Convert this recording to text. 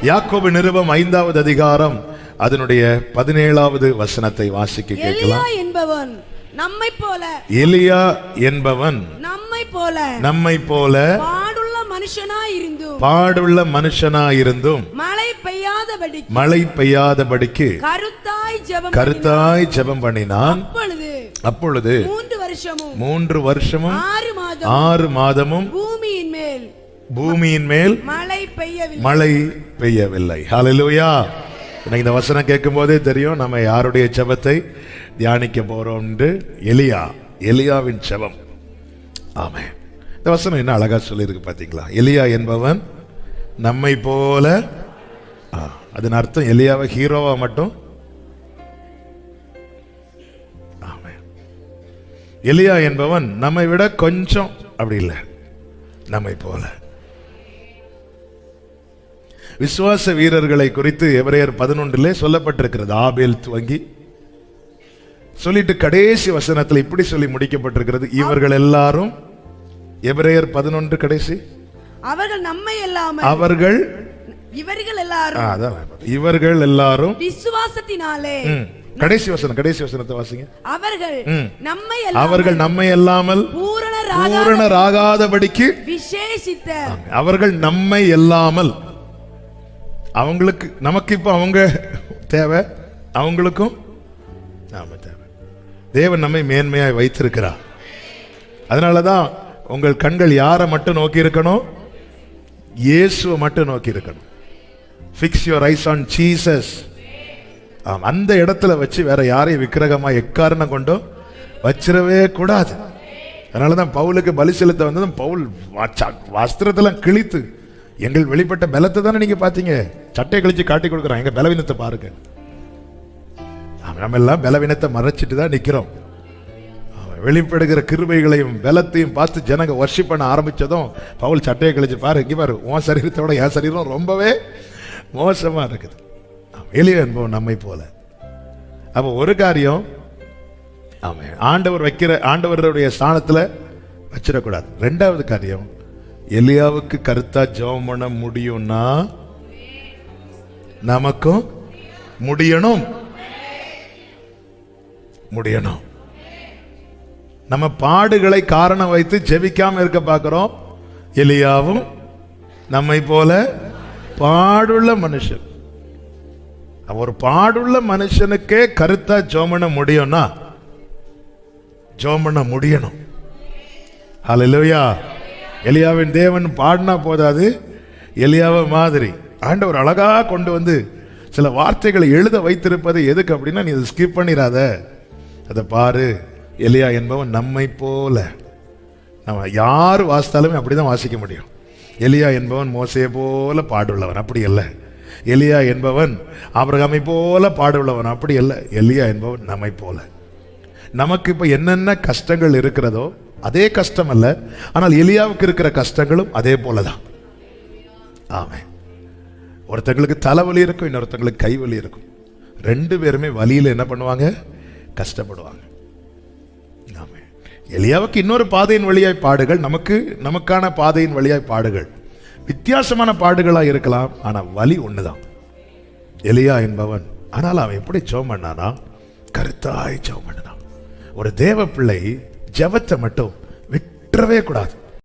யாக்கோபு நிருபம் 5வது அதிகாரம் அதனுடைய 17வது வசனத்தை வாசிக்க கேட்கலாம். எலியா என்பவன் நம்மை போல பாடுள்ள மனுஷனாயிருந்தும் மழை பெய்யாதபடிக்கு கருத்தாய் ஜெபம் பண்ணினான். அப்பொழுது 3 வருஷமும் 6 மாதமும் பூமியின் மேல் மழை பெய்யவில்லை. ஹல்லேலூயா. இந்த வசனம் கேட்கும் போதே தெரியும் நம்ம யாருடைய ஜெபத்தை தியானிக்க போறோம். எலியாவின் ஜெபம். ஆமென். இந்த வசனம் என்ன அழகா சொல்லியிருக்கு பாத்தீங்களா? எலியா என்பவன் நம்மை போல. அதன் அர்த்தம் எலியாவை ஹீரோவா மட்டும். ஆமென். எலியா என்பவன் நம்மை விட கொஞ்சம் அப்படி இல்லை, நம்மை போல. விசுவாச வீரர்களை குறித்து எபிரேயர் 11 சொல்லப்பட்டிருக்கிறது. ஆபேல் துவங்கி சொல்லிட்டு கடைசி வசனத்தில் இப்படி சொல்லி முடிக்கப்பட்டிருக்கிறது, இவர்கள் எல்லாரும். எபிரேயர் 11 கடைசி, இவர்கள் எல்லாரும் விசுவாசத்தினாலே. கடைசி வசனத்தை வாசிங்க. அவர்கள் நம்மை அல்லாமல் பூரணராகாதபடிக்கு விசேஷித்த. அவர்கள் நம்மை அல்லாமல், அவங்களுக்கு நமக்கு இப்ப அவங்க தேவை, அவங்களுக்கும் நாம தேவை. தேவன் நம்மை மேன்மையாய் வைத்திருக்கிறார். அதனாலதான் உங்கள் கண்கள் யாரை மட்டும் நோக்கி இருக்கணும்? இயேசுவை மட்டும் நோக்கி இருக்கணும். Fix your eyes on Jesus. அந்த இடத்துல வச்சு வேற யாரையும் விக்கிரகமா எக்காரணம் கொண்டோ வச்சிடவே கூடாது. அதனாலதான் பவுலுக்கு பலி செலுத்த வந்ததும் பவுல் வஸ்திரத்தெல்லாம் கிழித்து, எங்கள் வெளிப்பட்ட பலத்தை தானே நீங்க பாத்தீங்க, சட்டை கழிச்சு காட்டி கொடுக்குறோம், எங்க பலவீனத்தை பாருங்க. நம்ம எல்லாம் பலவீனத்தை மறைச்சிட்டு தான் நிக்கிறோம். வெளிப்படுகிற கிருபைகளையும் பலத்தையும் பார்த்து ஜனங்க வர்ஷிப் பண்ண ஆரம்பிச்சதும் பவுல் சட்டையை கழிச்சு, பாரு இங்க பாரு, உன் சரீரத்தோட என் சரீரம் ரொம்பவே மோசமா இருக்குது. எலியா என்பவன் நம்மை போல. அப்ப ஒரு காரியம், ஆண்டவர் வைக்கிற ஆண்டவருடைய ஸ்தானத்துல வச்சிடக்கூடாது. 2வது காரியம், எலியாவுக்கு கருத்தா ஜெபம் பண்ண முடியும்னா நமக்கும் முடியணும். நம்ம பாடுகளை காரணம் வைத்து ஜெபிக்காம இருக்க பார்க்கிறோம். எலியாவும் நம்மை போல பாடுள்ள மனுஷன். ஒரு பாடுள்ள மனுஷனுக்கே கருத்தா ஜெபம் பண்ண முடியும்னா ஜெபம் பண்ண முடியணும். ஹல்லேலூயா. எலியாவின் தேவன் பாடினா போதாது, எலியாவை மாதிரி ஆண்டவர் அழகா கொண்டு வந்து சில வார்த்தைகளை எழுத வைத்திருப்பது எதுக்கு அப்படின்னா, நீ அதை ஸ்கிப் பண்ணிடாத, அதை பாரு. எலியா என்பவன் நம்மை போல. நம்ம யார் வாசித்தாலுமே அப்படிதான் வாசிக்க முடியும். எலியா என்பவன் மோசையை போல பாடுள்ளவன், அப்படி அல்ல. எலியா என்பவன் ஆபிரகாமை போல பாடுள்ளவன், அப்படி அல்ல. எலியா என்பவன் நம்மை போல. நமக்கு இப்ப என்னென்ன கஷ்டங்கள் இருக்கிறதோ அதே கஷ்டம் அல்ல, ஆனால் எலியாவுக்கு இருக்கிற கஷ்டங்களும் அதே போலதான். ஆமென். ஒருத்தங்களுக்கு தலைவலி இருக்கும், இன்னொருத்தங்களுக்கு கைவலி இருக்கும். 2 பேருமே வலியில என்ன பண்ணுவாங்க? கஷ்டப்படுவாங்க. எலியாவுக்கு இன்னொரு பாதையின் வழியாய் பாடுகள், நமக்கான பாதையின் வழியாய் பாடுகள். வித்தியாசமான பாடுகளா இருக்கலாம், ஆனா வலி ஒண்ணுதான். எலியா என்பவன் ஆனால் அவன் எப்படி ஜெபம் பண்ணானா? கருத்தாய் ஜெபம் பண்ணான். ஒரு தேவ பிள்ளை ஜெபத்தை மட்டும் விட்டுறவே கூடாது.